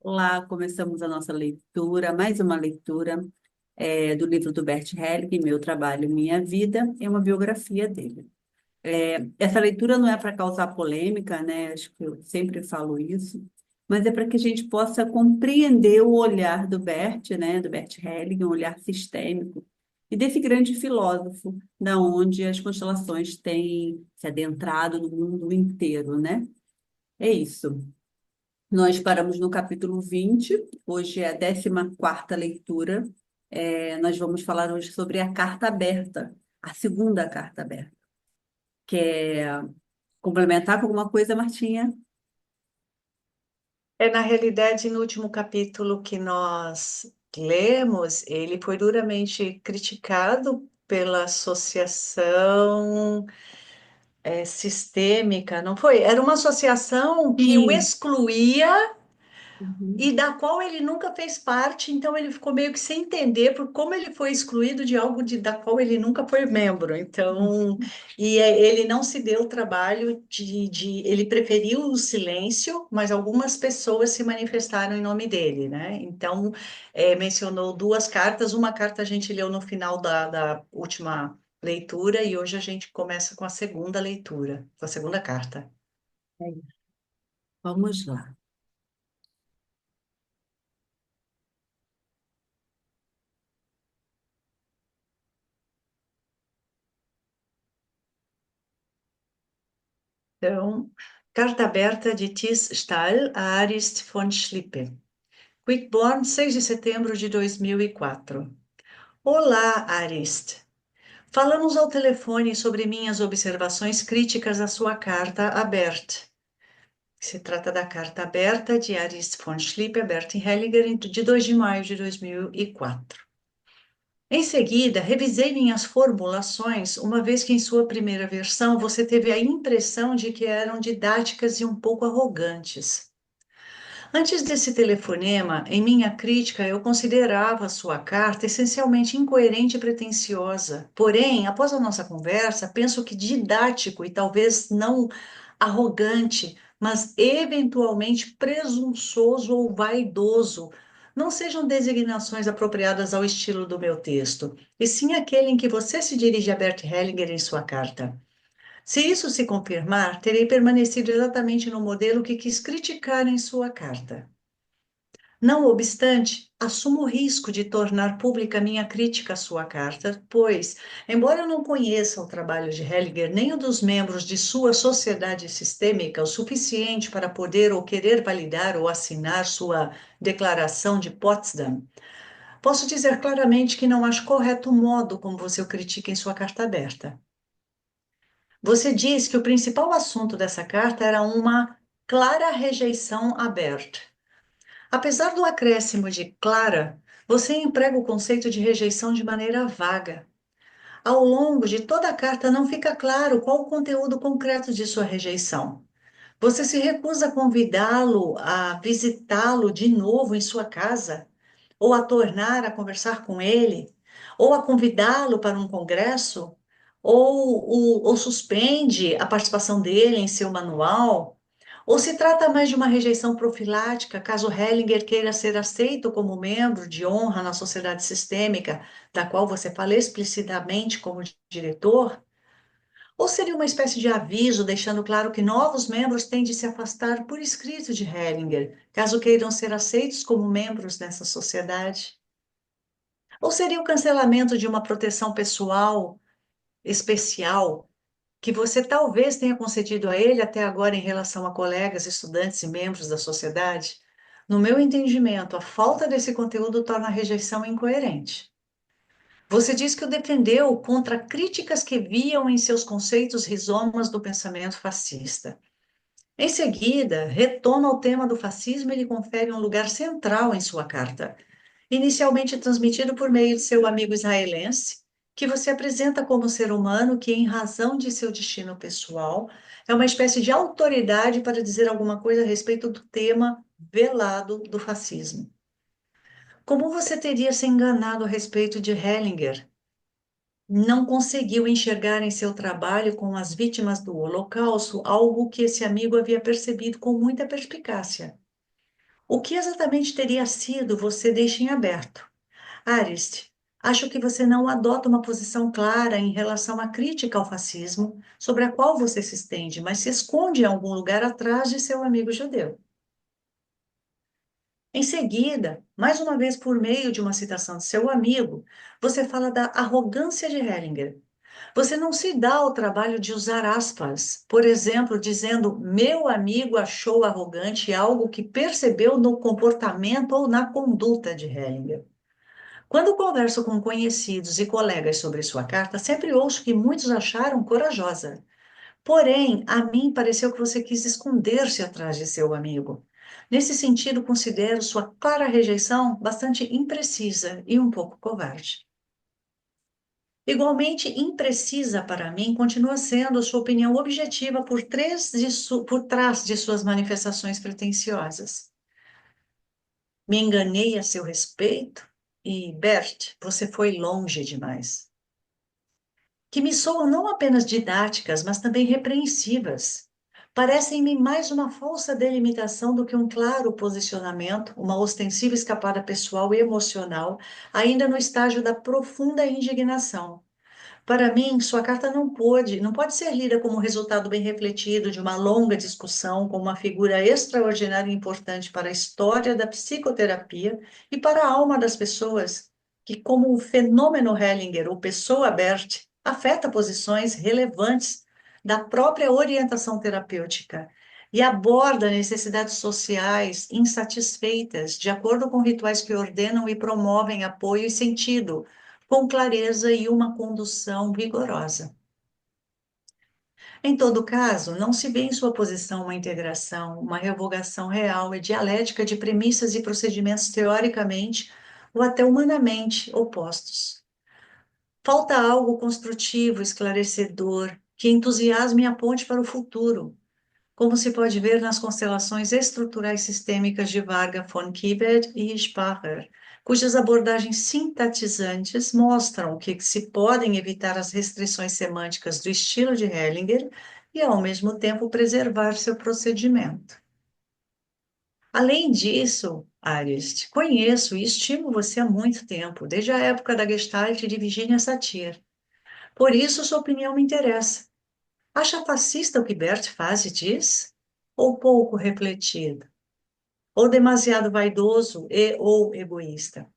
Lá começamos a nossa leitura, mais uma leitura do livro do Bert Helling, Meu Trabalho, Minha Vida, é uma biografia dele. Essa leitura não é para causar polêmica, né? Acho que eu sempre falo isso, mas é para que a gente possa compreender o olhar do Bert, né? Do Bert Helling, um olhar sistêmico, e desse grande filósofo, da onde as constelações têm se adentrado no mundo inteiro, né? É isso. Nós paramos no capítulo 20. Hoje é a 14ª leitura. Nós vamos falar hoje sobre a carta aberta, a segunda carta aberta. Quer complementar com alguma coisa, Martinha? Na realidade, no último capítulo que nós lemos, ele foi duramente criticado pela associação sistêmica, não foi? Era uma associação que o Sim. excluía e Uhum. da qual ele nunca fez parte, então ele ficou meio que sem entender por como ele foi excluído de algo da qual ele nunca foi membro. Então, ele não se deu o trabalho ele preferiu o silêncio, mas algumas pessoas se manifestaram em nome dele, né? Então, mencionou duas cartas, uma carta a gente leu no final da última leitura e hoje a gente começa com a segunda leitura, com a segunda carta. É isso. Vamos lá. Então, carta aberta de Tis Stahl a Arist von Schlippe. Quickborn, 6 de setembro de 2004. Olá, Arist. Falamos ao telefone sobre minhas observações críticas à sua carta aberta. Se trata da carta aberta de Arist von Schlippe a Bertin Hellinger de 2 de maio de 2004. Em seguida, revisei minhas formulações, uma vez que em sua primeira versão você teve a impressão de que eram didáticas e um pouco arrogantes. Antes desse telefonema, em minha crítica, eu considerava sua carta essencialmente incoerente e pretensiosa. Porém, após a nossa conversa, penso que didático e talvez não arrogante, mas eventualmente presunçoso ou vaidoso não sejam designações apropriadas ao estilo do meu texto, e sim aquele em que você se dirige a Bert Hellinger em sua carta. Se isso se confirmar, terei permanecido exatamente no modelo que quis criticar em sua carta. Não obstante, assumo o risco de tornar pública minha crítica à sua carta, pois, embora eu não conheça o trabalho de Hellinger nem o dos membros de sua sociedade sistêmica o suficiente para poder ou querer validar ou assinar sua Declaração de Potsdam, posso dizer claramente que não acho correto o modo como você o critica em sua carta aberta. Você diz que o principal assunto dessa carta era uma clara rejeição aberta. Apesar do acréscimo de clara, você emprega o conceito de rejeição de maneira vaga. Ao longo de toda a carta não fica claro qual o conteúdo concreto de sua rejeição. Você se recusa a convidá-lo a visitá-lo de novo em sua casa, ou a tornar a conversar com ele, ou a convidá-lo para um congresso, ou suspende a participação dele em seu manual, ou se trata mais de uma rejeição profilática, caso Hellinger queira ser aceito como membro de honra na sociedade sistêmica, da qual você fala explicitamente como diretor? Ou seria uma espécie de aviso, deixando claro que novos membros têm de se afastar por escrito de Hellinger, caso queiram ser aceitos como membros dessa sociedade? Ou seria o cancelamento de uma proteção pessoal especial que você talvez tenha concedido a ele até agora em relação a colegas, estudantes e membros da sociedade? No meu entendimento, a falta desse conteúdo torna a rejeição incoerente. Você diz que o defendeu contra críticas que viam em seus conceitos rizomas do pensamento fascista. Em seguida, retoma o tema do fascismo e lhe confere um lugar central em sua carta, inicialmente transmitido por meio de seu amigo israelense, que você apresenta como ser humano que, em razão de seu destino pessoal, é uma espécie de autoridade para dizer alguma coisa a respeito do tema velado do fascismo. Como você teria se enganado a respeito de Hellinger? Não conseguiu enxergar em seu trabalho com as vítimas do Holocausto algo que esse amigo havia percebido com muita perspicácia. O que exatamente teria sido, você deixa em aberto. Arist, acho que você não adota uma posição clara em relação à crítica ao fascismo, sobre a qual você se estende, mas se esconde em algum lugar atrás de seu amigo judeu. Em seguida, mais uma vez por meio de uma citação de seu amigo, você fala da arrogância de Hellinger. Você não se dá ao trabalho de usar aspas, por exemplo, dizendo meu amigo achou arrogante algo que percebeu no comportamento ou na conduta de Hellinger. Quando converso com conhecidos e colegas sobre sua carta, sempre ouço que muitos acharam corajosa. Porém, a mim pareceu que você quis esconder-se atrás de seu amigo. Nesse sentido, considero sua clara rejeição bastante imprecisa e um pouco covarde. Igualmente imprecisa para mim continua sendo sua opinião objetiva por trás de suas manifestações pretensiosas. Me enganei a seu respeito e, Bert, você foi longe demais. Que me soam não apenas didáticas, mas também repreensivas. Parecem-me mais uma falsa delimitação do que um claro posicionamento, uma ostensiva escapada pessoal e emocional, ainda no estágio da profunda indignação. Para mim, sua carta não pode ser lida como resultado bem refletido de uma longa discussão com uma figura extraordinária e importante para a história da psicoterapia e para a alma das pessoas, que, como o fenômeno Hellinger ou pessoa Bert, afeta posições relevantes da própria orientação terapêutica e aborda necessidades sociais insatisfeitas, de acordo com rituais que ordenam e promovem apoio e sentido com clareza e uma condução vigorosa. Em todo caso, não se vê em sua posição uma integração, uma revogação real e dialética de premissas e procedimentos teoricamente ou até humanamente opostos. Falta algo construtivo, esclarecedor, que entusiasme e aponte para o futuro, como se pode ver nas constelações estruturais sistêmicas de Varga von Kibet e Spacher, cujas abordagens sintetizantes mostram que se podem evitar as restrições semânticas do estilo de Hellinger e, ao mesmo tempo, preservar seu procedimento. Além disso, Arist, conheço e estimo você há muito tempo, desde a época da Gestalt de Virginia Satir. Por isso, sua opinião me interessa. Acha fascista o que Bert faz e diz? Ou pouco refletido? Ou demasiado vaidoso e ou egoísta?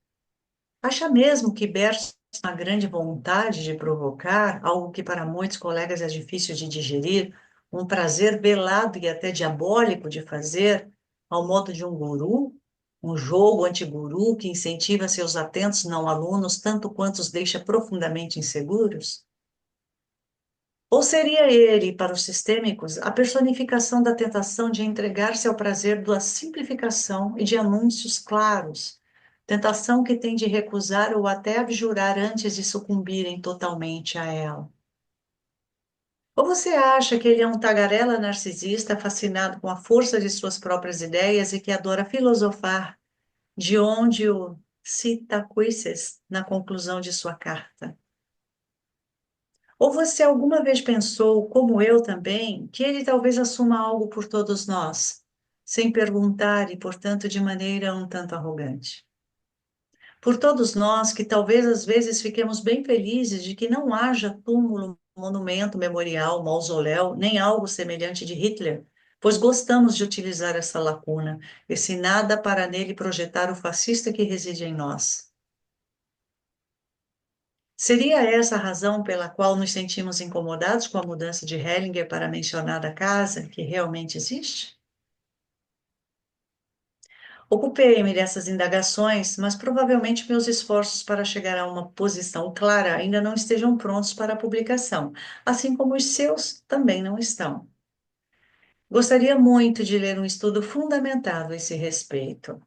Acha mesmo que Bert tem uma grande vontade de provocar algo que para muitos colegas é difícil de digerir, um prazer velado e até diabólico de fazer, ao modo de um guru? Um jogo anti-guru que incentiva seus atentos não alunos tanto quanto os deixa profundamente inseguros? Ou seria ele, para os sistêmicos, a personificação da tentação de entregar-se ao prazer da simplificação e de anúncios claros, tentação que tem de recusar ou até abjurar antes de sucumbirem totalmente a ela? Ou você acha que ele é um tagarela narcisista fascinado com a força de suas próprias ideias e que adora filosofar, de onde o cita quiesces na conclusão de sua carta? Ou você alguma vez pensou, como eu também, que ele talvez assuma algo por todos nós, sem perguntar e, portanto, de maneira um tanto arrogante? Por todos nós que talvez às vezes fiquemos bem felizes de que não haja túmulo, monumento, memorial, mausoléu, nem algo semelhante de Hitler, pois gostamos de utilizar essa lacuna, esse nada para nele projetar o fascista que reside em nós. Seria essa a razão pela qual nos sentimos incomodados com a mudança de Hellinger para a mencionada casa, que realmente existe? Ocupei-me dessas indagações, mas provavelmente meus esforços para chegar a uma posição clara ainda não estejam prontos para a publicação, assim como os seus também não estão. Gostaria muito de ler um estudo fundamentado a esse respeito,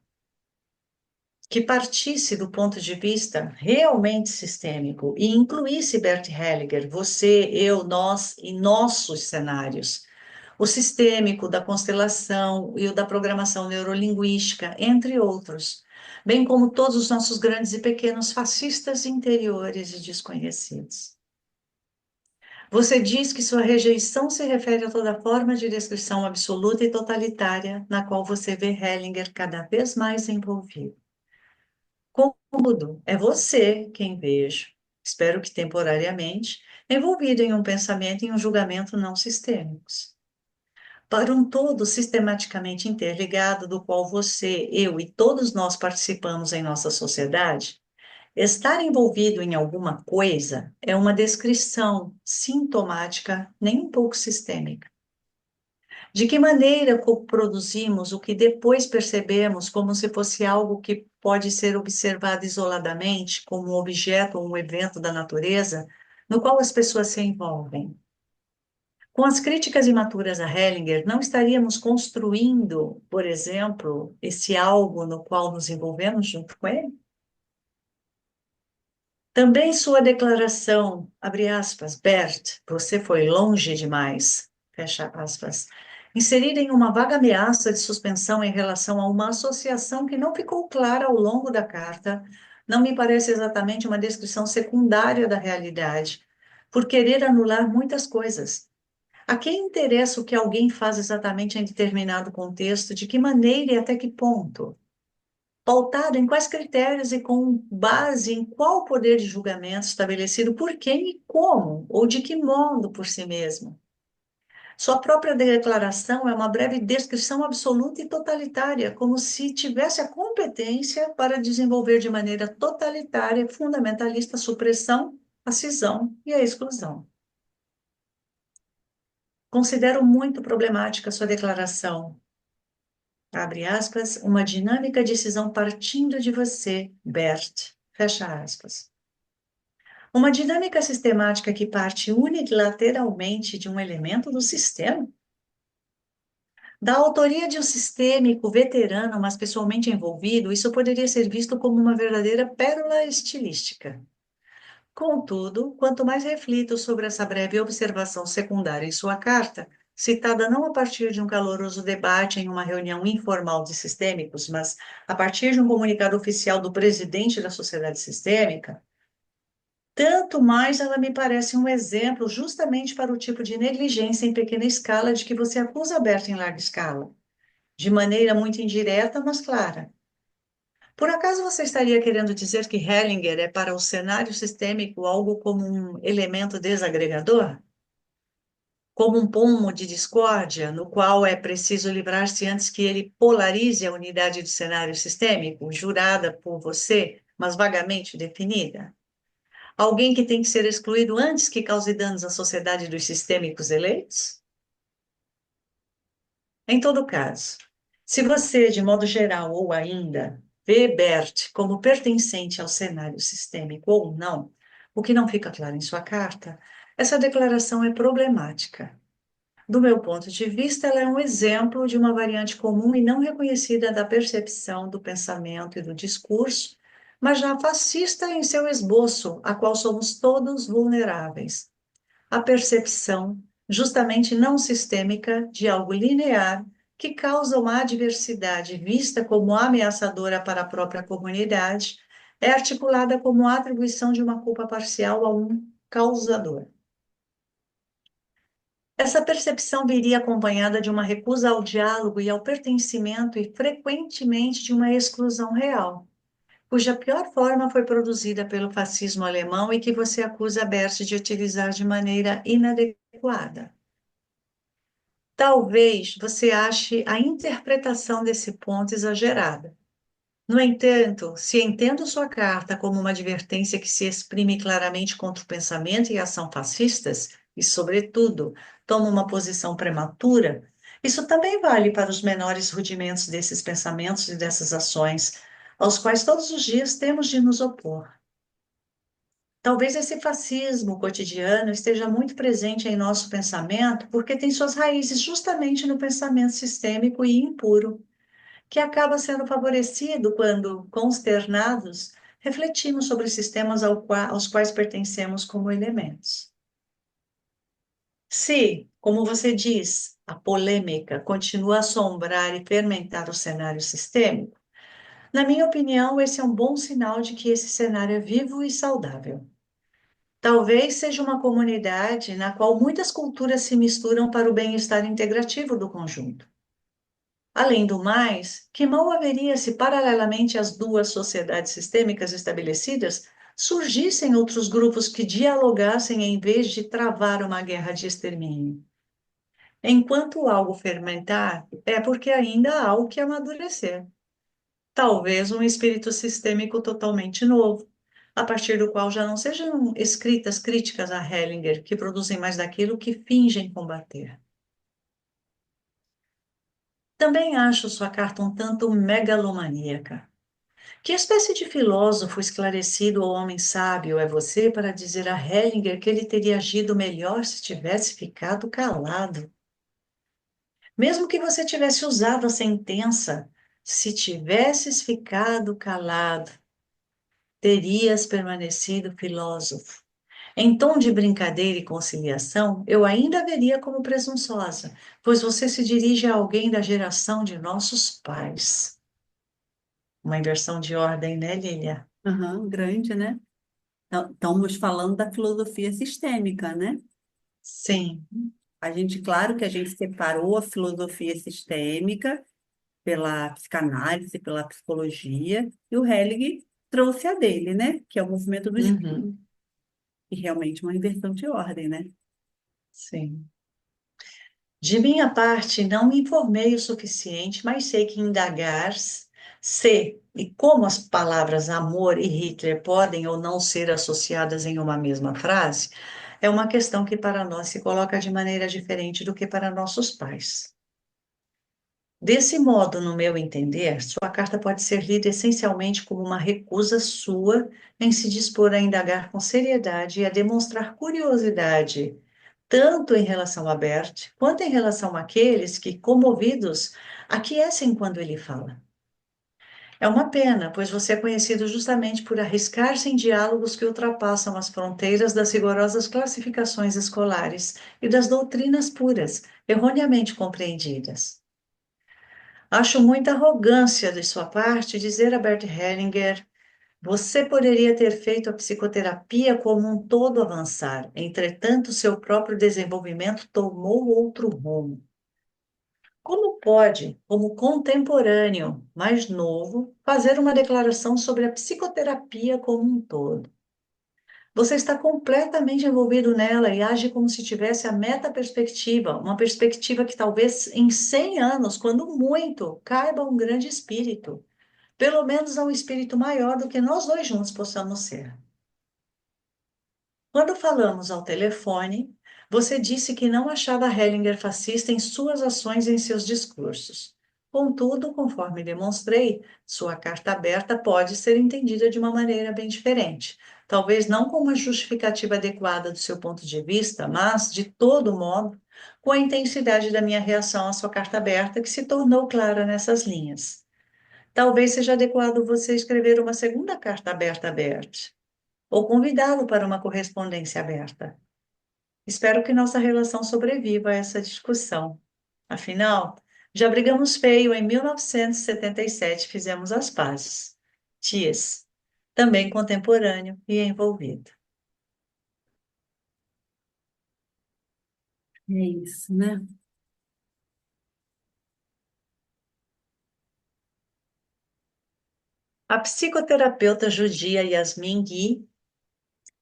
que partisse do ponto de vista realmente sistêmico e incluísse Bert Hellinger, você, eu, nós e nossos cenários, o sistêmico da constelação e o da programação neurolinguística, entre outros, bem como todos os nossos grandes e pequenos fascistas interiores e desconhecidos. Você diz que sua rejeição se refere a toda forma de descrição absoluta e totalitária na qual você vê Hellinger cada vez mais envolvido. Cômodo, é você quem vejo, espero que temporariamente, envolvido em um pensamento e em um julgamento não sistêmicos. Para um todo sistematicamente interligado, do qual você, eu e todos nós participamos em nossa sociedade, estar envolvido em alguma coisa é uma descrição sintomática, nem um pouco sistêmica. De que maneira produzimos o que depois percebemos como se fosse algo que pode ser observado isoladamente, como um objeto ou um evento da natureza, no qual as pessoas se envolvem? Com as críticas imaturas a Hellinger, não estaríamos construindo, por exemplo, esse algo no qual nos envolvemos junto com ele? Também sua declaração, abre aspas, Bert, você foi longe demais, fecha aspas, inserida em uma vaga ameaça de suspensão em relação a uma associação que não ficou clara ao longo da carta, não me parece exatamente uma descrição secundária da realidade, por querer anular muitas coisas. A quem interessa o que alguém faz exatamente em determinado contexto, de que maneira e até que ponto? Pautado em quais critérios e com base em qual poder de julgamento estabelecido por quem e como, ou de que modo por si mesmo. Sua própria declaração é uma breve descrição absoluta e totalitária, como se tivesse a competência para desenvolver de maneira totalitária, fundamentalista, a supressão, a cisão e a exclusão. Considero muito problemática sua declaração, abre aspas, uma dinâmica de cisão partindo de você, Bert, fecha aspas. Uma dinâmica sistemática que parte unilateralmente de um elemento do sistema? Da autoria de um sistêmico veterano, mas pessoalmente envolvido, isso poderia ser visto como uma verdadeira pérola estilística. Contudo, quanto mais reflito sobre essa breve observação secundária em sua carta, citada não a partir de um caloroso debate em uma reunião informal de sistêmicos, mas a partir de um comunicado oficial do presidente da Sociedade Sistêmica, tanto mais ela me parece um exemplo justamente para o tipo de negligência em pequena escala de que você acusa Berta em larga escala, de maneira muito indireta, mas clara. Por acaso você estaria querendo dizer que Hellinger é para o cenário sistêmico algo como um elemento desagregador? Como um pomo de discórdia, no qual é preciso livrar-se antes que ele polarize a unidade do cenário sistêmico, jurada por você, mas vagamente definida? Alguém que tem que ser excluído antes que cause danos à sociedade dos sistêmicos eleitos? Em todo caso, se você, de modo geral ou ainda, vê Bert como pertencente ao cenário sistêmico ou não, o que não fica claro em sua carta, essa declaração é problemática. Do meu ponto de vista, ela é um exemplo de uma variante comum e não reconhecida da percepção, do pensamento e do discurso, mas já fascista em seu esboço, a qual somos todos vulneráveis. A percepção, justamente não sistêmica, de algo linear que causa uma adversidade vista como ameaçadora para a própria comunidade, é articulada como a atribuição de uma culpa parcial a um causador. Essa percepção viria acompanhada de uma recusa ao diálogo e ao pertencimento e, frequentemente, de uma exclusão real, cuja pior forma foi produzida pelo fascismo alemão e que você acusa Bert de utilizar de maneira inadequada. Talvez você ache a interpretação desse ponto exagerada. No entanto, se entendo sua carta como uma advertência que se exprime claramente contra o pensamento e a ação fascistas, e, sobretudo, toma uma posição prematura, isso também vale para os menores rudimentos desses pensamentos e dessas ações, aos quais todos os dias temos de nos opor. Talvez esse fascismo cotidiano esteja muito presente em nosso pensamento porque tem suas raízes justamente no pensamento sistêmico e impuro, que acaba sendo favorecido quando, consternados, refletimos sobre os sistemas aos quais pertencemos como elementos. Se, como você diz, a polêmica continua a assombrar e fermentar o cenário sistêmico, na minha opinião, esse é um bom sinal de que esse cenário é vivo e saudável. Talvez seja uma comunidade na qual muitas culturas se misturam para o bem-estar integrativo do conjunto. Além do mais, que mal haveria se, paralelamente às duas sociedades sistêmicas estabelecidas, surgissem outros grupos que dialogassem em vez de travar uma guerra de extermínio? Enquanto algo fermentar, é porque ainda há o que amadurecer. Talvez um espírito sistêmico totalmente novo, a partir do qual já não sejam escritas críticas a Hellinger, que produzem mais daquilo que fingem combater. Também acho sua carta um tanto megalomaníaca. Que espécie de filósofo esclarecido ou homem sábio é você para dizer a Hellinger que ele teria agido melhor se tivesse ficado calado? Mesmo que você tivesse usado a sentença, se tivesses ficado calado, terias permanecido filósofo. Em tom de brincadeira e conciliação, eu ainda veria como presunçosa, pois você se dirige a alguém da geração de nossos pais. Uma inversão de ordem, né, Lilia? Aham, grande, né? Então, estamos falando da filosofia sistêmica, né? Sim. A gente, claro que a gente separou a filosofia sistêmica pela psicanálise, pela psicologia, e o Helling trouxe a dele, né? Que é o movimento do espírito. Uhum. E realmente uma inversão de ordem, né? Sim. De minha parte, não me informei o suficiente, mas sei que indagar se e como as palavras amor e Hitler podem ou não ser associadas em uma mesma frase é uma questão que para nós se coloca de maneira diferente do que para nossos pais. Desse modo, no meu entender, sua carta pode ser lida essencialmente como uma recusa sua em se dispor a indagar com seriedade e a demonstrar curiosidade, tanto em relação a Bert, quanto em relação àqueles que, comovidos, aquecem quando ele fala. É uma pena, pois você é conhecido justamente por arriscar-se em diálogos que ultrapassam as fronteiras das rigorosas classificações escolares e das doutrinas puras, erroneamente compreendidas. Acho muita arrogância de sua parte dizer a Bert Hellinger: você poderia ter feito a psicoterapia como um todo avançar, entretanto, seu próprio desenvolvimento tomou outro rumo. Como pode, como contemporâneo, mais novo, fazer uma declaração sobre a psicoterapia como um todo? Você está completamente envolvido nela e age como se tivesse a meta-perspectiva, uma perspectiva que talvez em 100 anos, quando muito, caiba a um grande espírito, pelo menos a um espírito maior do que nós dois juntos possamos ser. Quando falamos ao telefone, você disse que não achava Hellinger fascista em suas ações e em seus discursos. Contudo, conforme demonstrei, sua carta aberta pode ser entendida de uma maneira bem diferente. Talvez não com uma justificativa adequada do seu ponto de vista, mas, de todo modo, com a intensidade da minha reação à sua carta aberta, que se tornou clara nessas linhas. Talvez seja adequado você escrever uma segunda carta aberta a Bert, ou convidá-lo para uma correspondência aberta. Espero que nossa relação sobreviva a essa discussão. Afinal, já brigamos feio em 1977, fizemos as pazes. Ties, também contemporâneo e envolvido. É isso, né? A psicoterapeuta judia Yasmin Gui,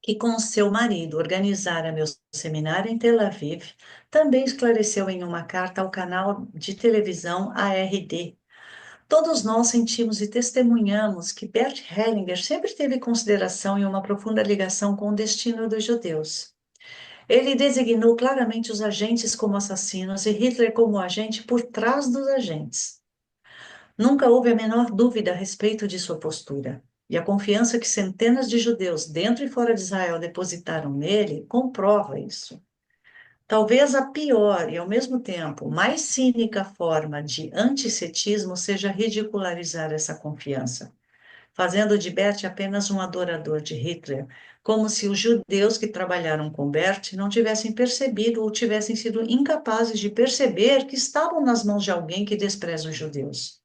que com seu marido organizara meu seminário em Tel Aviv, também esclareceu em uma carta ao canal de televisão ARD. Todos nós sentimos e testemunhamos que Bert Hellinger sempre teve consideração e uma profunda ligação com o destino dos judeus. Ele designou claramente os agentes como assassinos e Hitler como agente por trás dos agentes. Nunca houve a menor dúvida a respeito de sua postura. E a confiança que centenas de judeus dentro e fora de Israel depositaram nele comprova isso. Talvez a pior e, ao mesmo tempo, mais cínica forma de antissemitismo seja ridicularizar essa confiança, fazendo de Bert apenas um adorador de Hitler, como se os judeus que trabalharam com Bert não tivessem percebido ou tivessem sido incapazes de perceber que estavam nas mãos de alguém que despreza os judeus.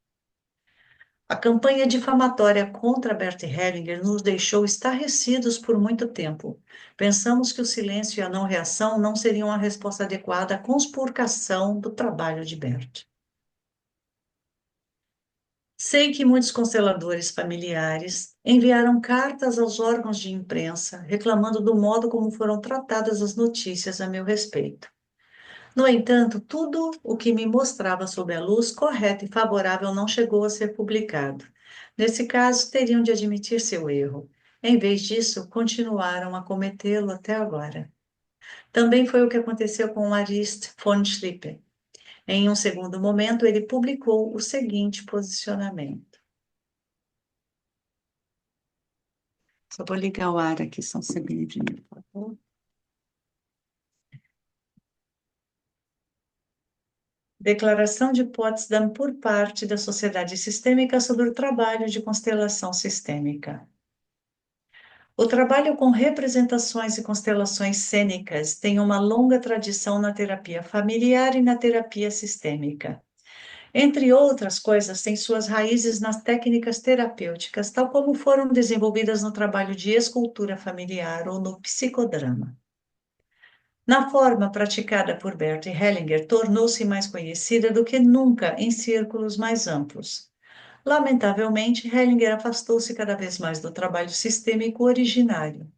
A campanha difamatória contra Bert Hellinger nos deixou estarrecidos por muito tempo. Pensamos que o silêncio e a não reação não seriam a resposta adequada à conspurcação do trabalho de Bert. Sei que muitos consteladores familiares enviaram cartas aos órgãos de imprensa reclamando do modo como foram tratadas as notícias a meu respeito. No entanto, tudo o que me mostrava sob a luz correta e favorável não chegou a ser publicado. Nesse caso, teriam de admitir seu erro. Em vez disso, continuaram a cometê-lo até agora. Também foi o que aconteceu com Arist von Schlieper. Em um segundo momento, ele publicou o seguinte posicionamento. Só vou ligar o ar aqui, só um segundinho, por favor. Declaração de Potsdam por parte da Sociedade Sistêmica sobre o trabalho de constelação sistêmica. O trabalho com representações e constelações cênicas tem uma longa tradição na terapia familiar e na terapia sistêmica. Entre outras coisas, tem suas raízes nas técnicas terapêuticas, tal como foram desenvolvidas no trabalho de escultura familiar ou no psicodrama. Na forma praticada por Bert Hellinger, tornou-se mais conhecida do que nunca em círculos mais amplos. Lamentavelmente, Hellinger afastou-se cada vez mais do trabalho sistêmico originário.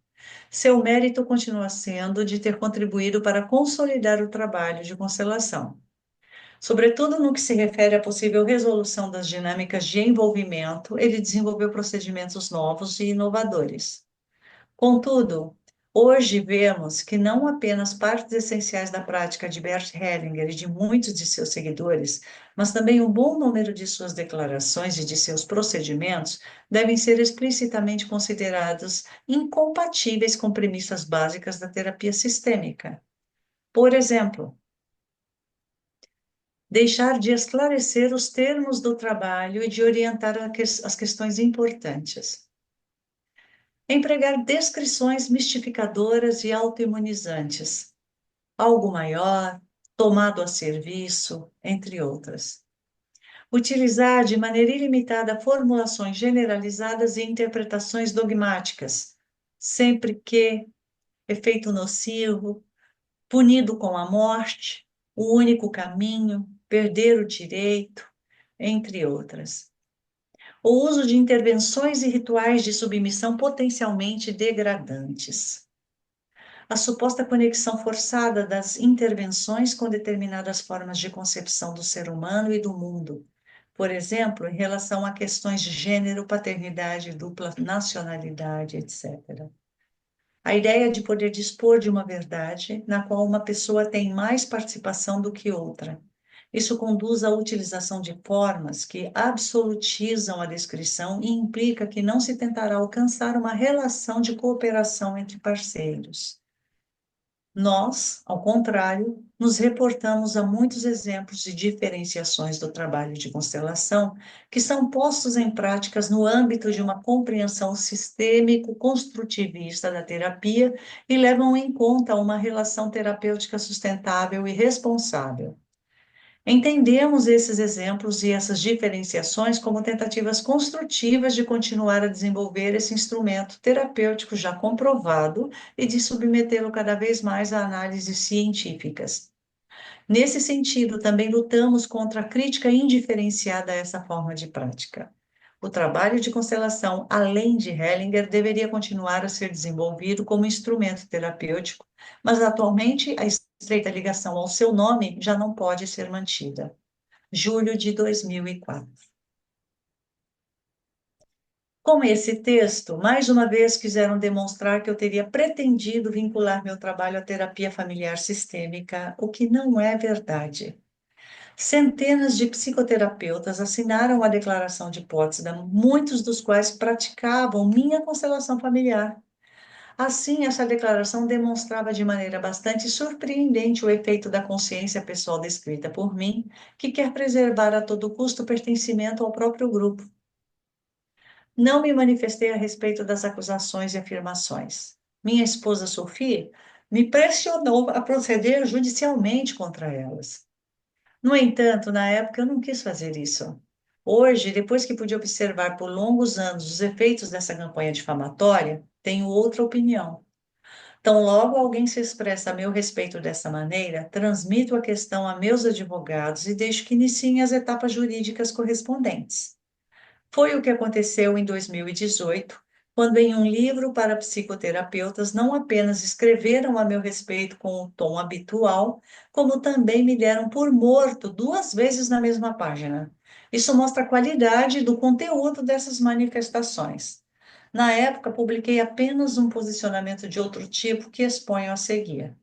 Seu mérito continua sendo de ter contribuído para consolidar o trabalho de constelação, sobretudo no que se refere à possível resolução das dinâmicas de envolvimento. Ele desenvolveu procedimentos novos e inovadores. Contudo, hoje vemos que não apenas partes essenciais da prática de Bert Hellinger e de muitos de seus seguidores, mas também um bom número de suas declarações e de seus procedimentos devem ser explicitamente considerados incompatíveis com premissas básicas da terapia sistêmica. Por exemplo, deixar de esclarecer os termos do trabalho e de orientar as questões importantes. Empregar descrições mistificadoras e autoimunizantes, algo maior, tomado a serviço, entre outras. Utilizar de maneira ilimitada formulações generalizadas e interpretações dogmáticas, sempre que efeito nocivo, punido com a morte, o único caminho, perder o direito, entre outras. O uso de intervenções e rituais de submissão potencialmente degradantes. A suposta conexão forçada das intervenções com determinadas formas de concepção do ser humano e do mundo, por exemplo, em relação a questões de gênero, paternidade, dupla nacionalidade, etc. A ideia de poder dispor de uma verdade na qual uma pessoa tem mais participação do que outra. Isso conduz à utilização de formas que absolutizam a descrição e implica que não se tentará alcançar uma relação de cooperação entre parceiros. Nós, ao contrário, nos reportamos a muitos exemplos de diferenciações do trabalho de constelação que são postos em práticas no âmbito de uma compreensão sistêmico-construtivista da terapia e levam em conta uma relação terapêutica sustentável e responsável. Entendemos esses exemplos e essas diferenciações como tentativas construtivas de continuar a desenvolver esse instrumento terapêutico já comprovado e de submetê-lo cada vez mais a análises científicas. Nesse sentido, também lutamos contra a crítica indiferenciada a essa forma de prática. O trabalho de constelação, além de Hellinger, deveria continuar a ser desenvolvido como instrumento terapêutico, mas atualmente a estreita ligação ao seu nome já não pode ser mantida. Julho de 2004. Com esse texto, mais uma vez quiseram demonstrar que eu teria pretendido vincular meu trabalho à terapia familiar sistêmica, o que não é verdade. Centenas de psicoterapeutas assinaram a Declaração de Potsdam, muitos dos quais praticavam minha constelação familiar. Assim, essa declaração demonstrava de maneira bastante surpreendente o efeito da consciência pessoal descrita por mim, que quer preservar a todo custo o pertencimento ao próprio grupo. Não me manifestei a respeito das acusações e afirmações. Minha esposa Sophie me pressionou a proceder judicialmente contra elas. No entanto, na época eu não quis fazer isso. Hoje, depois que pude observar por longos anos os efeitos dessa campanha difamatória, tenho outra opinião. Tão logo alguém se expressa a meu respeito dessa maneira, transmito a questão a meus advogados e deixo que iniciem as etapas jurídicas correspondentes. Foi o que aconteceu em 2018, quando em um livro para psicoterapeutas não apenas escreveram a meu respeito com o tom habitual, como também me deram por morto 2 vezes na mesma página. Isso mostra a qualidade do conteúdo dessas manifestações. Na época, publiquei apenas um posicionamento de outro tipo que exponho a seguir.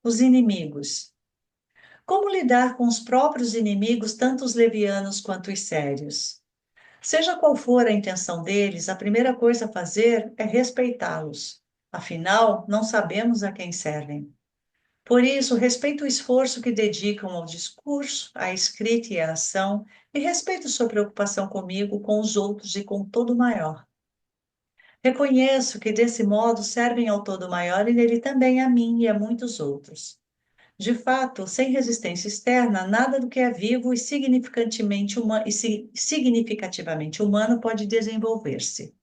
Os inimigos. Como lidar com os próprios inimigos, tanto os levianos quanto os sérios? Seja qual for a intenção deles, a primeira coisa a fazer é respeitá-los. Afinal, não sabemos a quem servem. Por isso, respeito o esforço que dedicam ao discurso, à escrita e à ação, e respeito sua preocupação comigo, com os outros e com o todo maior. Reconheço que desse modo servem ao todo maior e nele também a mim e a muitos outros. De fato, sem resistência externa, nada do que é vivo e significativamente humano pode desenvolver-se.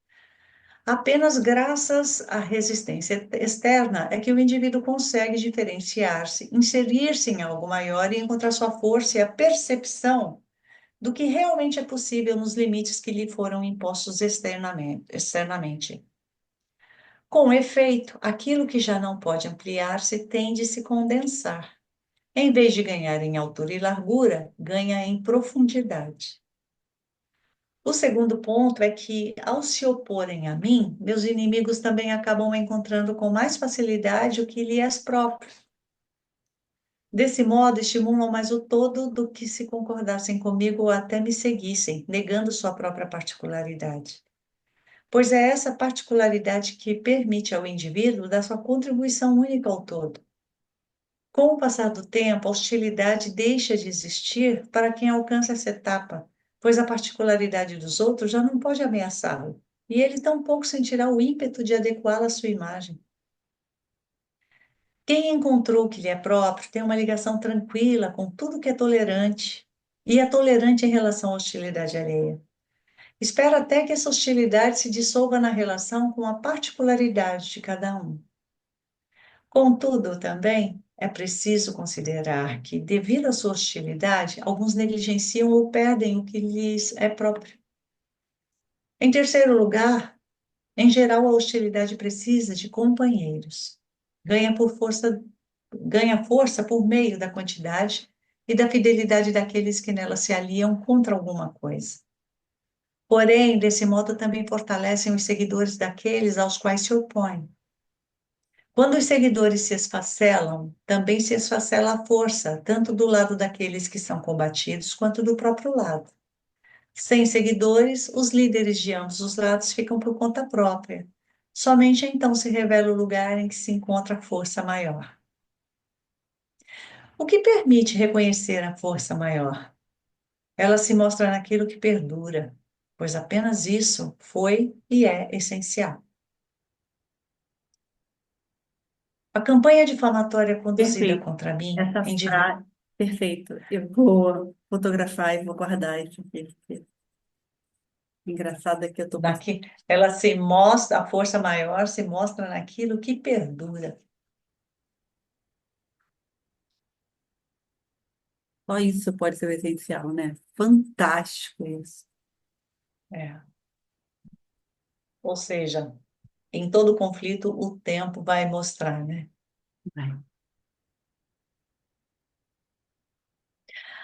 Apenas graças à resistência externa é que o indivíduo consegue diferenciar-se, inserir-se em algo maior e encontrar sua força e a percepção do que realmente é possível nos limites que lhe foram impostos externamente. Com efeito, aquilo que já não pode ampliar-se tende a se condensar. Em vez de ganhar em altura e largura, ganha em profundidade. O segundo ponto é que, ao se oporem a mim, meus inimigos também acabam encontrando com mais facilidade o que lhes é próprio. Desse modo, estimulam mais o todo do que se concordassem comigo ou até me seguissem, negando sua própria particularidade. Pois é essa particularidade que permite ao indivíduo dar sua contribuição única ao todo. Com o passar do tempo, a hostilidade deixa de existir para quem alcança essa etapa, pois a particularidade dos outros já não pode ameaçá-lo, e ele tampouco sentirá o ímpeto de adequá-la à sua imagem. Quem encontrou o que lhe é próprio tem uma ligação tranquila com tudo que é tolerante, e é tolerante em relação à hostilidade alheia. Espera até que essa hostilidade se dissolva na relação com a particularidade de cada um. Contudo, também é preciso considerar que, devido à sua hostilidade, alguns negligenciam ou perdem o que lhes é próprio. Em terceiro lugar, em geral, a hostilidade precisa de companheiros. Ganha por força, ganha força por meio da quantidade e da fidelidade daqueles que nela se aliam contra alguma coisa. Porém, desse modo também fortalecem os seguidores daqueles aos quais se opõem. Quando os seguidores se esfacelam, também se esfacela a força, tanto do lado daqueles que são combatidos, quanto do próprio lado. Sem seguidores, os líderes de ambos os lados ficam por conta própria. Somente então se revela o lugar em que se encontra a força maior. O que permite reconhecer a força maior? Ela se mostra naquilo que perdura, pois apenas isso foi e é essencial. A campanha difamatória conduzida Perfeito. contra mim Essa em frase, perfeito. Eu vou fotografar e vou guardar isso aqui. Engraçado é que eu estou postando. ela se mostra, a força maior se mostra naquilo que perdura. Só isso pode ser o essencial, né? Fantástico isso. É. Ou seja, em todo conflito, o tempo vai mostrar, né? Vai.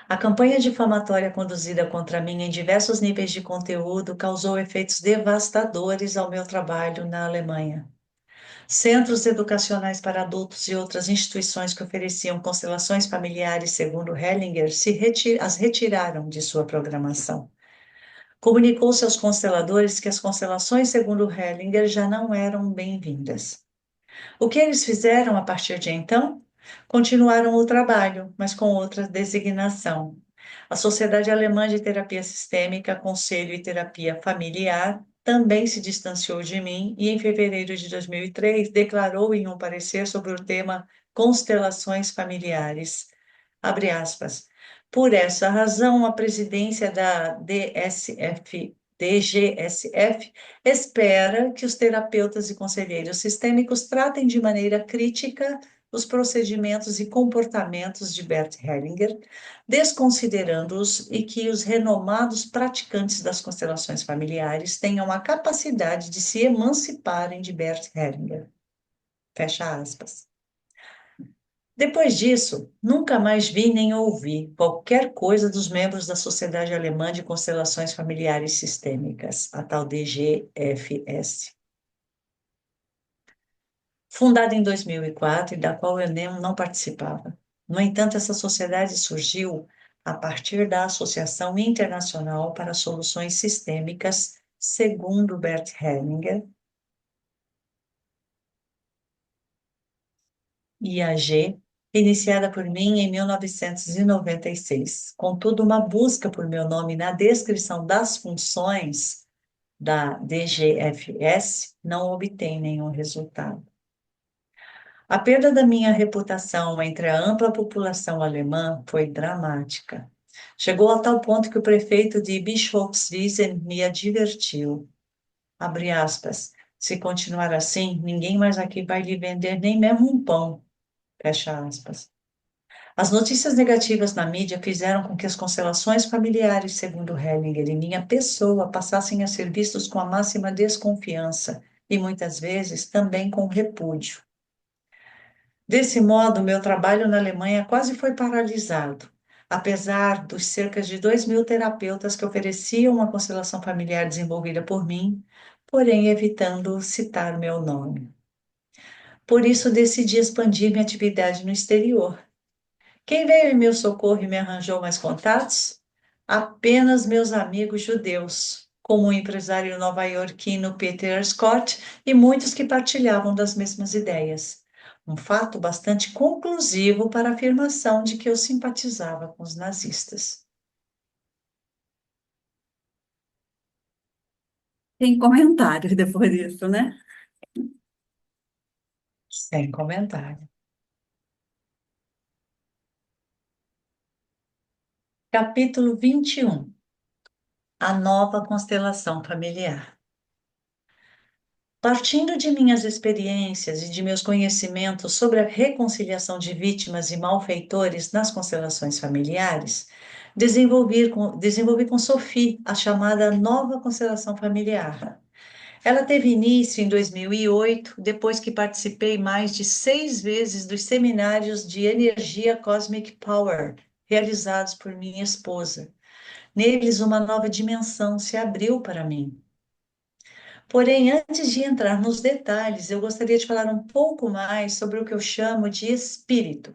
A campanha difamatória conduzida contra mim em diversos níveis de conteúdo causou efeitos devastadores ao meu trabalho na Alemanha. Centros educacionais para adultos e outras instituições que ofereciam constelações familiares, segundo Hellinger, as retiraram de sua programação. Comunicou-se aos consteladores que as constelações, segundo Hellinger, já não eram bem-vindas. O que eles fizeram a partir de então? Continuaram o trabalho, mas com outra designação. A Sociedade Alemã de Terapia Sistêmica, Conselho e Terapia Familiar também se distanciou de mim e, em fevereiro de 2003, declarou em um parecer sobre o tema Constelações Familiares, abre aspas, Por essa razão, a presidência da DGSF espera que os terapeutas e conselheiros sistêmicos tratem de maneira crítica os procedimentos e comportamentos de Bert Hellinger, desconsiderando-os, e que os renomados praticantes das constelações familiares tenham a capacidade de se emanciparem de Bert Hellinger. Fecha aspas. Depois disso, nunca mais vi nem ouvi qualquer coisa dos membros da Sociedade Alemã de Constelações Familiares Sistêmicas, a tal DGFS, fundada em 2004 e da qual eu não participava. No entanto, essa sociedade surgiu a partir da Associação Internacional para Soluções Sistêmicas, segundo Bert Hellinger, IAG, iniciada por mim em 1996. Contudo, uma busca por meu nome na descrição das funções da DGFS não obtém nenhum resultado. A perda da minha reputação entre a ampla população alemã foi dramática. Chegou a tal ponto que o prefeito de Bischofswiesen me advertiu, abre aspas, se continuar assim, ninguém mais aqui vai lhe vender nem mesmo um pão, fecha aspas. As notícias negativas na mídia fizeram com que as constelações familiares, segundo Hellinger, e minha pessoa passassem a ser vistos com a máxima desconfiança e muitas vezes também com repúdio. Desse modo, meu trabalho na Alemanha quase foi paralisado, apesar dos cerca de 2.000 terapeutas que ofereciam uma constelação familiar desenvolvida por mim, porém evitando citar meu nome. Por isso, decidi expandir minha atividade no exterior. Quem veio em meu socorro e me arranjou mais contatos? Apenas meus amigos judeus, como o empresário nova-iorquino Peter Scott e muitos que partilhavam das mesmas ideias. Um fato bastante conclusivo para a afirmação de que eu simpatizava com os nazistas. Tem comentários depois disso, né? Sem comentário. Capítulo 21. A nova constelação familiar. Partindo de minhas experiências e de meus conhecimentos sobre a reconciliação de vítimas e malfeitores nas constelações familiares, desenvolvi com Sophie a chamada Nova Constelação Familiar. Ela teve início em 2008, depois que participei mais de 6 vezes dos seminários de energia Cosmic Power, realizados por minha esposa. Neles, uma nova dimensão se abriu para mim. Porém, antes de entrar nos detalhes, eu gostaria de falar um pouco mais sobre o que eu chamo de espírito.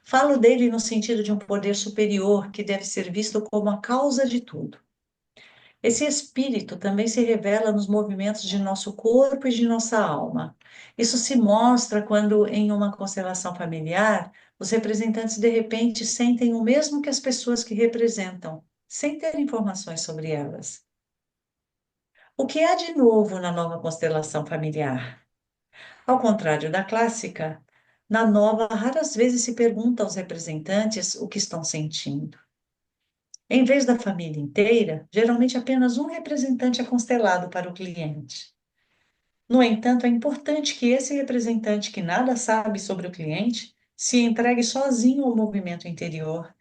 Falo dele no sentido de um poder superior que deve ser visto como a causa de tudo. Esse espírito também se revela nos movimentos de nosso corpo e de nossa alma. Isso se mostra quando, em uma constelação familiar, os representantes de repente sentem o mesmo que as pessoas que representam, sem ter informações sobre elas. O que há de novo na nova constelação familiar? Ao contrário da clássica, na nova, raras vezes se pergunta aos representantes o que estão sentindo. Em vez da família inteira, geralmente apenas um representante é constelado para o cliente. No entanto, é importante que esse representante que nada sabe sobre o cliente se entregue sozinho ao movimento interior,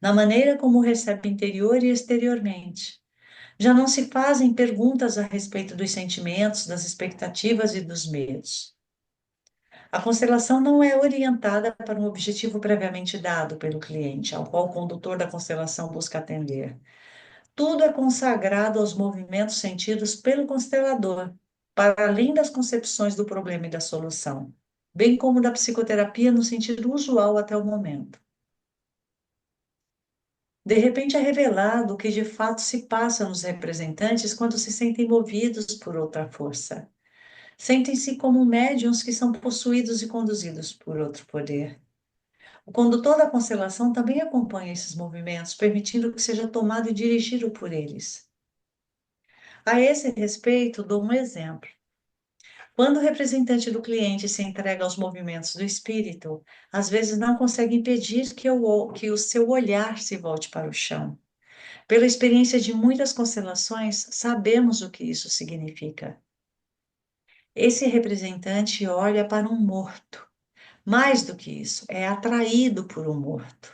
na maneira como o recebe interior e exteriormente. Já não se fazem perguntas a respeito dos sentimentos, das expectativas e dos medos. A constelação não é orientada para um objetivo previamente dado pelo cliente, ao qual o condutor da constelação busca atender. Tudo é consagrado aos movimentos sentidos pelo constelador, para além das concepções do problema e da solução, bem como da psicoterapia no sentido usual até o momento. De repente é revelado o que de fato se passa nos representantes quando se sentem movidos por outra força. Sentem-se como médiuns que são possuídos e conduzidos por outro poder. O condutor da constelação também acompanha esses movimentos, permitindo que seja tomado e dirigido por eles. A esse respeito, dou um exemplo. Quando o representante do cliente se entrega aos movimentos do espírito, às vezes não consegue impedir que o seu olhar se volte para o chão. Pela experiência de muitas constelações, sabemos o que isso significa. Esse representante olha para um morto. Mais do que isso, é atraído por um morto.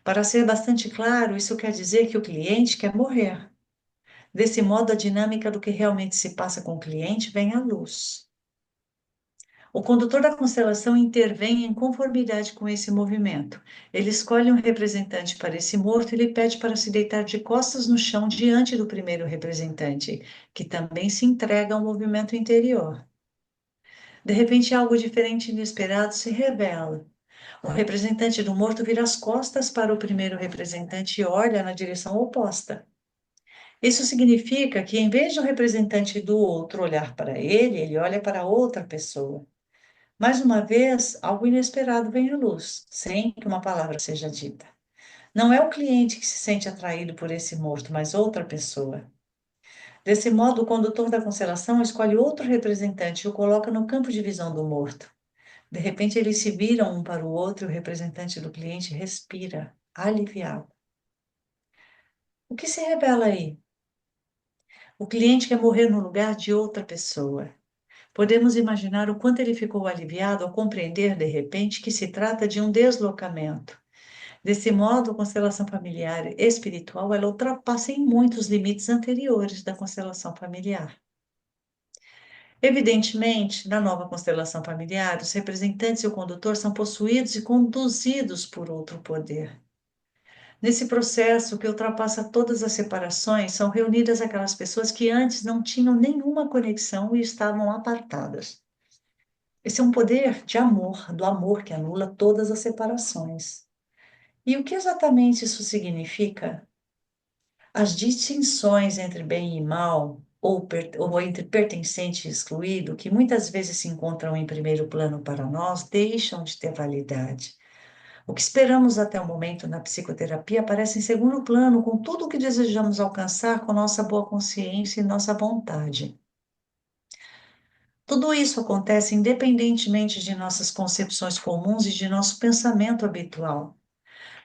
Para ser bastante claro, isso quer dizer que o cliente quer morrer. Desse modo, a dinâmica do que realmente se passa com o cliente vem à luz. O condutor da constelação intervém em conformidade com esse movimento. Ele escolhe um representante para esse morto e lhe pede para se deitar de costas no chão diante do primeiro representante, que também se entrega ao movimento interior. De repente, algo diferente e inesperado se revela. O representante do morto vira as costas para o primeiro representante e olha na direção oposta. Isso significa que, em vez de o representante do outro olhar para ele, ele olha para outra pessoa. Mais uma vez, algo inesperado vem à luz, sem que uma palavra seja dita. Não é o cliente que se sente atraído por esse morto, mas outra pessoa. Desse modo, o condutor da constelação escolhe outro representante e o coloca no campo de visão do morto. De repente, eles se viram um para o outro e o representante do cliente respira, aliviado. O que se revela aí? O cliente quer morrer no lugar de outra pessoa. Podemos imaginar o quanto ele ficou aliviado ao compreender, de repente, que se trata de um deslocamento. Desse modo, a constelação familiar espiritual, ela ultrapassa em muitos limites anteriores da constelação familiar. Evidentemente, na nova constelação familiar, os representantes e o condutor são possuídos e conduzidos por outro poder. Nesse processo que ultrapassa todas as separações, são reunidas aquelas pessoas que antes não tinham nenhuma conexão e estavam apartadas. Esse é um poder de amor, do amor que anula todas as separações. E o que exatamente isso significa? As distinções entre bem e mal, ou entre pertencente e excluído, que muitas vezes se encontram em primeiro plano para nós, deixam de ter validade. O que esperamos até o momento na psicoterapia aparece em segundo plano, com tudo o que desejamos alcançar com nossa boa consciência e nossa vontade. Tudo isso acontece independentemente de nossas concepções comuns e de nosso pensamento habitual.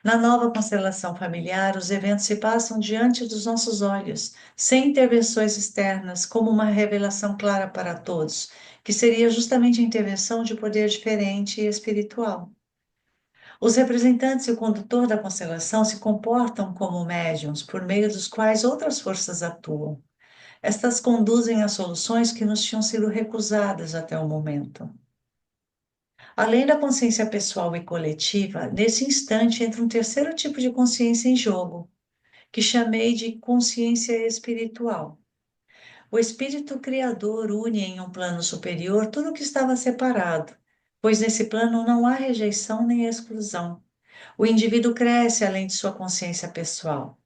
Na nova constelação familiar, os eventos se passam diante dos nossos olhos, sem intervenções externas, como uma revelação clara para todos, que seria justamente a intervenção de poder diferente e espiritual. Os representantes e o condutor da constelação se comportam como médiums, por meio dos quais outras forças atuam. Estas conduzem a soluções que nos tinham sido recusadas até o momento. Além da consciência pessoal e coletiva, nesse instante entra um terceiro tipo de consciência em jogo, que chamei de consciência espiritual. O espírito criador une em um plano superior tudo o que estava separado, pois nesse plano não há rejeição nem exclusão. O indivíduo cresce além de sua consciência pessoal.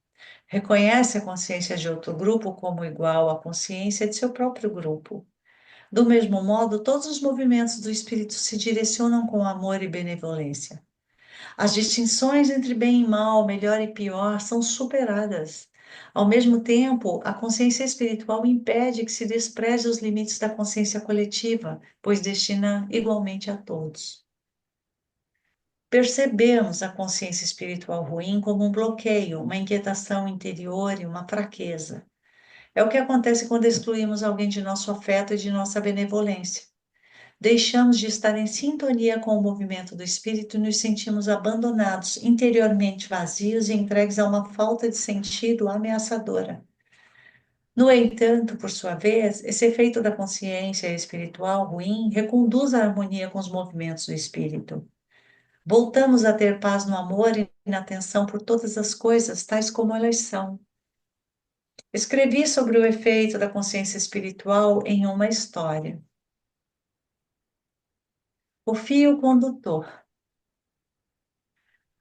Reconhece a consciência de outro grupo como igual à consciência de seu próprio grupo. Do mesmo modo, todos os movimentos do espírito se direcionam com amor e benevolência. As distinções entre bem e mal, melhor e pior, são superadas. Ao mesmo tempo, a consciência espiritual impede que se despreze os limites da consciência coletiva, pois destina igualmente a todos. Percebemos a consciência espiritual ruim como um bloqueio, uma inquietação interior e uma fraqueza. É o que acontece quando excluímos alguém de nosso afeto e de nossa benevolência. Deixamos de estar em sintonia com o movimento do espírito e nos sentimos abandonados, interiormente vazios e entregues a uma falta de sentido ameaçadora. No entanto, por sua vez, esse efeito da consciência espiritual ruim reconduz a harmonia com os movimentos do espírito. Voltamos a ter paz no amor e na atenção por todas as coisas, tais como elas são. Escrevi sobre o efeito da consciência espiritual em uma história. O fio condutor.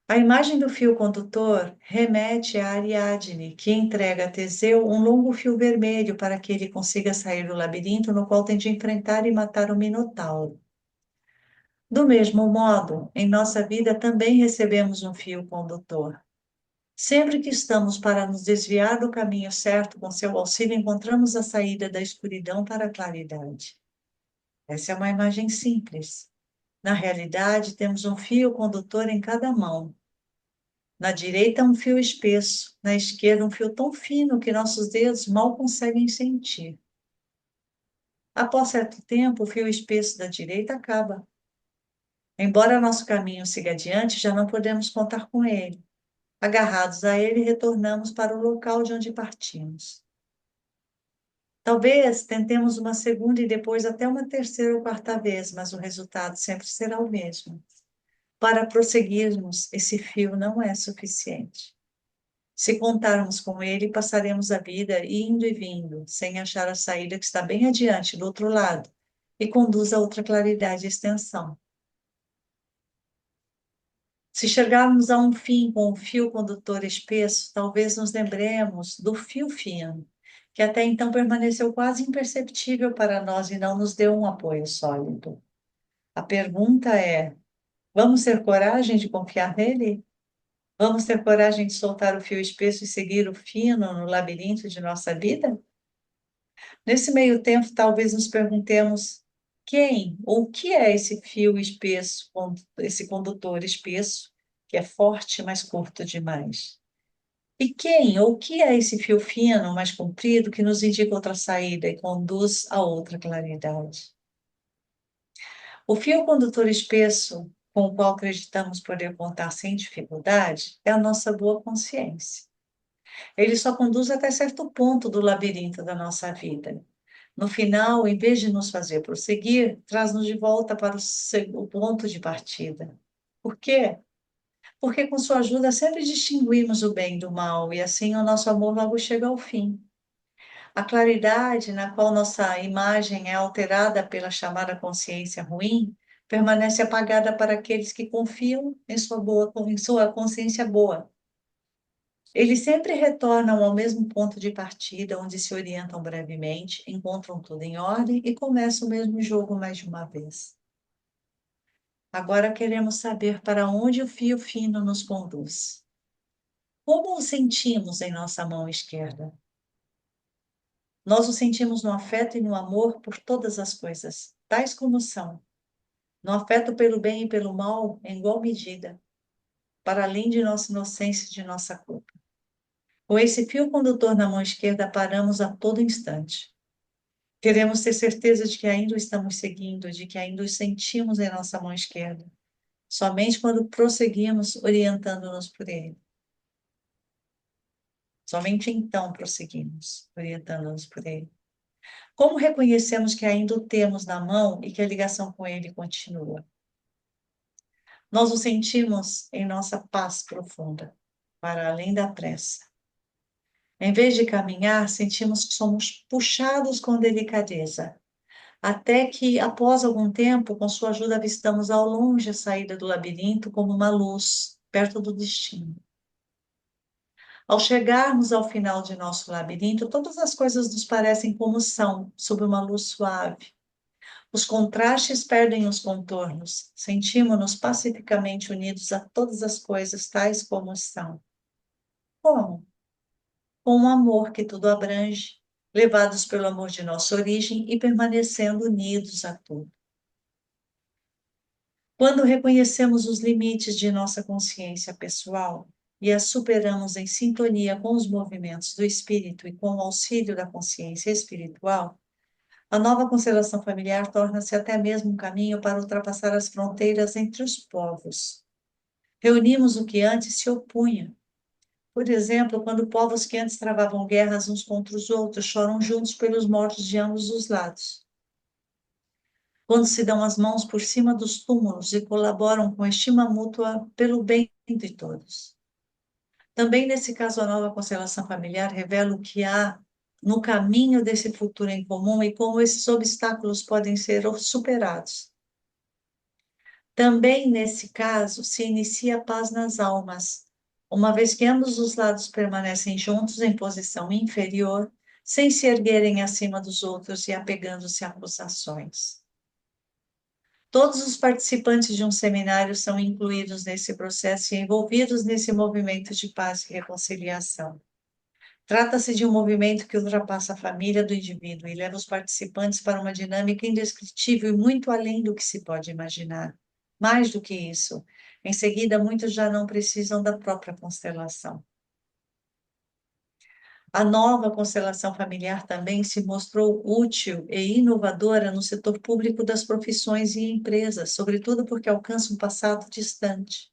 A imagem do fio condutor remete a Ariadne, que entrega a Teseu um longo fio vermelho para que ele consiga sair do labirinto no qual tem de enfrentar e matar o Minotauro. Do mesmo modo, em nossa vida também recebemos um fio condutor. Sempre que estamos para nos desviar do caminho certo, com seu auxílio, encontramos a saída da escuridão para a claridade. Essa é uma imagem simples. Na realidade, temos um fio condutor em cada mão. Na direita, um fio espesso, na esquerda, um fio tão fino que nossos dedos mal conseguem sentir. Após certo tempo, o fio espesso da direita acaba. Embora nosso caminho siga adiante, já não podemos contar com ele. Agarrados a ele, retornamos para o local de onde partimos. Talvez tentemos uma segunda e depois até uma terceira ou quarta vez, mas o resultado sempre será o mesmo. Para prosseguirmos, esse fio não é suficiente. Se contarmos com ele, passaremos a vida indo e vindo, sem achar a saída que está bem adiante, do outro lado, e conduz a outra claridade e extensão. Se chegarmos a um fim com o fio condutor espesso, talvez nos lembremos do fio fino, que até então permaneceu quase imperceptível para nós e não nos deu um apoio sólido. A pergunta é: vamos ter coragem de confiar nele? Vamos ter coragem de soltar o fio espesso e seguir o fino no labirinto de nossa vida? Nesse meio tempo, talvez nos perguntemos: quem ou o que é esse fio espesso, esse condutor espesso, que é forte, mas curto demais? E quem ou o que é esse fio fino, mais comprido, que nos indica outra saída e conduz a outra claridade? O fio condutor espesso, com o qual acreditamos poder contar sem dificuldade, é a nossa boa consciência. Ele só conduz até certo ponto do labirinto da nossa vida. No final, em vez de nos fazer prosseguir, traz-nos de volta para o ponto de partida. Por quê? Porque com sua ajuda sempre distinguimos o bem do mal e assim o nosso amor logo chega ao fim. A claridade na qual nossa imagem é alterada pela chamada consciência ruim permanece apagada para aqueles que confiam em sua consciência boa. Eles sempre retornam ao mesmo ponto de partida, onde se orientam brevemente, encontram tudo em ordem e começam o mesmo jogo mais de uma vez. Agora queremos saber para onde o fio fino nos conduz. Como o sentimos em nossa mão esquerda? Nós o sentimos no afeto e no amor por todas as coisas, tais como são. No afeto pelo bem e pelo mal, em igual medida, para além de nossa inocência e de nossa culpa. Com esse fio condutor na mão esquerda, paramos a todo instante. Queremos ter certeza de que ainda o estamos seguindo, de que ainda o sentimos em nossa mão esquerda, somente quando prosseguimos orientando-nos por ele. Somente então prosseguimos, orientando-nos por ele. Como reconhecemos que ainda o temos na mão e que a ligação com ele continua? Nós o sentimos em nossa paz profunda, para além da pressa. Em vez de caminhar, sentimos que somos puxados com delicadeza, até que, após algum tempo, com sua ajuda, avistamos ao longe a saída do labirinto como uma luz, perto do destino. Ao chegarmos ao final de nosso labirinto, todas as coisas nos parecem como são, sob uma luz suave. Os contrastes perdem os contornos, sentimos-nos pacificamente unidos a todas as coisas tais como são. Como? Com um amor que tudo abrange, levados pelo amor de nossa origem e permanecendo unidos a tudo. Quando reconhecemos os limites de nossa consciência pessoal e as superamos em sintonia com os movimentos do espírito e com o auxílio da consciência espiritual, a nova constelação familiar torna-se até mesmo um caminho para ultrapassar as fronteiras entre os povos. Reunimos o que antes se opunha. Por exemplo, quando povos que antes travavam guerras uns contra os outros choram juntos pelos mortos de ambos os lados. Quando se dão as mãos por cima dos túmulos e colaboram com estima mútua pelo bem de todos. Também nesse caso, a nova constelação familiar revela o que há no caminho desse futuro em comum e como esses obstáculos podem ser superados. Também nesse caso, se inicia a paz nas almas, uma vez que ambos os lados permanecem juntos em posição inferior, sem se erguerem acima dos outros e apegando-se a acusações. Todos os participantes de um seminário são incluídos nesse processo e envolvidos nesse movimento de paz e reconciliação. Trata-se de um movimento que ultrapassa a família do indivíduo e leva os participantes para uma dinâmica indescritível e muito além do que se pode imaginar. Mais do que isso, em seguida, muitos já não precisam da própria constelação. A nova constelação familiar também se mostrou útil e inovadora no setor público das profissões e empresas, sobretudo porque alcança um passado distante.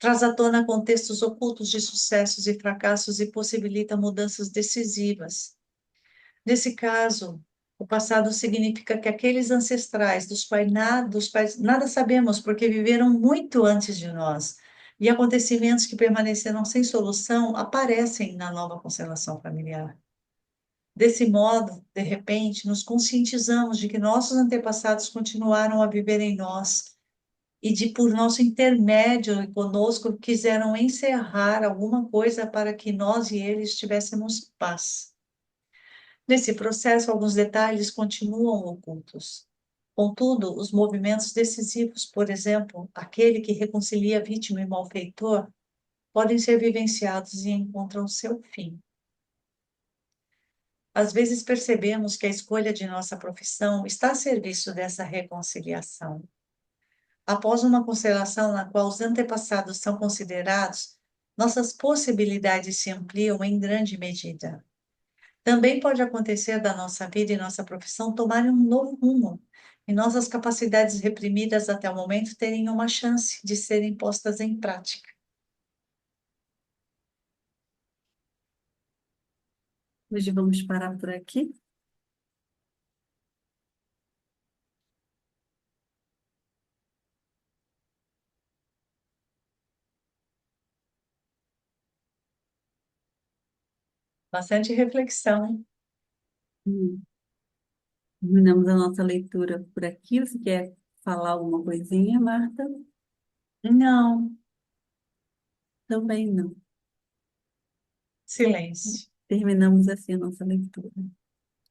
Traz à tona contextos ocultos de sucessos e fracassos e possibilita mudanças decisivas. Nesse caso, o passado significa que aqueles ancestrais dos quais nada sabemos porque viveram muito antes de nós, e acontecimentos que permaneceram sem solução aparecem na nova constelação familiar. Desse modo, de repente, nos conscientizamos de que nossos antepassados continuaram a viver em nós e de, por nosso intermédio e conosco, quiseram encerrar alguma coisa para que nós e eles tivéssemos paz. Nesse processo, alguns detalhes continuam ocultos. Contudo, os movimentos decisivos, por exemplo, aquele que reconcilia vítima e malfeitor, podem ser vivenciados e encontram seu fim. Às vezes percebemos que a escolha de nossa profissão está a serviço dessa reconciliação. Após uma constelação na qual os antepassados são considerados, nossas possibilidades se ampliam em grande medida. Também pode acontecer da nossa vida e nossa profissão tomarem um novo rumo, e nossas capacidades reprimidas até o momento terem uma chance de serem postas em prática. Hoje vamos parar por aqui. Bastante reflexão. Hum, Terminamos a nossa leitura por aqui. Você quer falar alguma coisinha, Marta? Não, Também não. silêncio. Terminamos assim a nossa leitura.